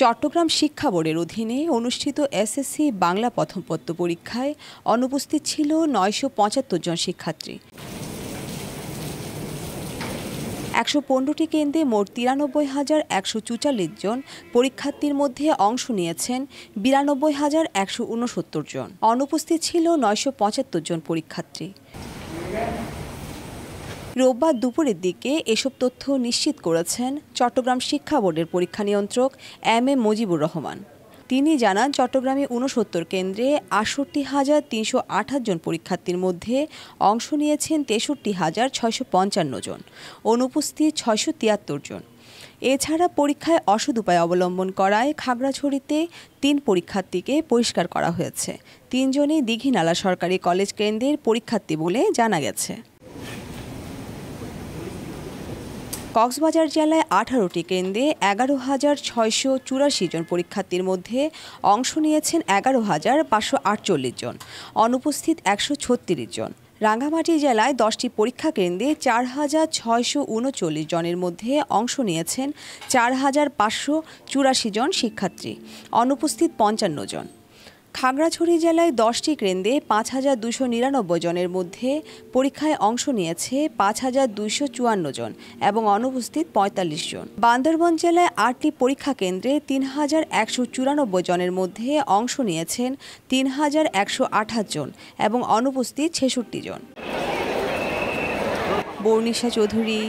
চট্টগ্রাম শিক্ষা বোর্ডের অধীনে অনুষ্ঠিত এসএসসি বাংলা প্রথম পত্র পরীক্ষায় অনুপস্থিত ছিল ৯৭৫ জন শিক্ষার্থী। ১১৫টি কেন্দ্রে মোট ৯৩,১৪৪ জন পরীক্ষার্থীর মধ্যে অংশ নিয়েছেন ৯২,১৬৯ জন। অনুপস্থিত ছিল ৯৭৫ জন পরীক্ষার্থী। রোববার দুপুরের দিকে এসব তথ্য নিশ্চিত করেছেন চট্টগ্রাম শিক্ষা বোর্ডের পরীক্ষা নিয়ন্ত্রক এম এ মুজিবুর রহমান। তিনি জানান, চট্টগ্রামে ৬৯ কেন্দ্রে ৬৮,৩২৮ জন পরীক্ষার্থীর মধ্যে অংশ নিয়েছেন ৬৩,৬৫৫ জন, অনুপস্থিত ৬৭৩ জন। এছাড়া পরীক্ষায় অসৎ উপায় অবলম্বন করায় খাগড়াছড়িতে ৩ পরীক্ষার্থীকে বহিষ্কার করা হয়েছে। ৩ জনই দীঘিনালা সরকারি কলেজ কেন্দ্রের পরীক্ষার্থী বলে জানা গেছে। কক্সবাজার জেলায় ১৮টি কেন্দ্রে ১১,৬৮৪ জন পরীক্ষার্থীর মধ্যে অংশ নিয়েছেন ১১,৫৪৮ জন, অনুপস্থিত ১৩৬ জন। রাঙ্গামাটি জেলায় 10টি পরীক্ষা কেন্দ্রে ৪,৬৩৯ জনের মধ্যে অংশ নিয়েছেন ৪,৫৮৪ জন শিক্ষার্থী, অনুপস্থিত ৫৫ জন। খাগড়াছড়ি জেলায় 10টি কেন্দ্রে ৫,২৯৯ জনের মধ্যে পরীক্ষায় অংশ নিয়েছে ৫,২৫৪ জন এবং অনুপস্থিত ৪৫ জন। বান্দরবান জেলায় 8টি পরীক্ষা কেন্দ্রে ৩,১৯৪ জনের মধ্যে অংশ নিয়েছেন ৩,১২৮ জন এবং অনুপস্থিত ৬৬ জন। বর্ণিশা চৌধুরী,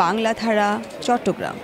বাংলাধারা, চট্টগ্রাম।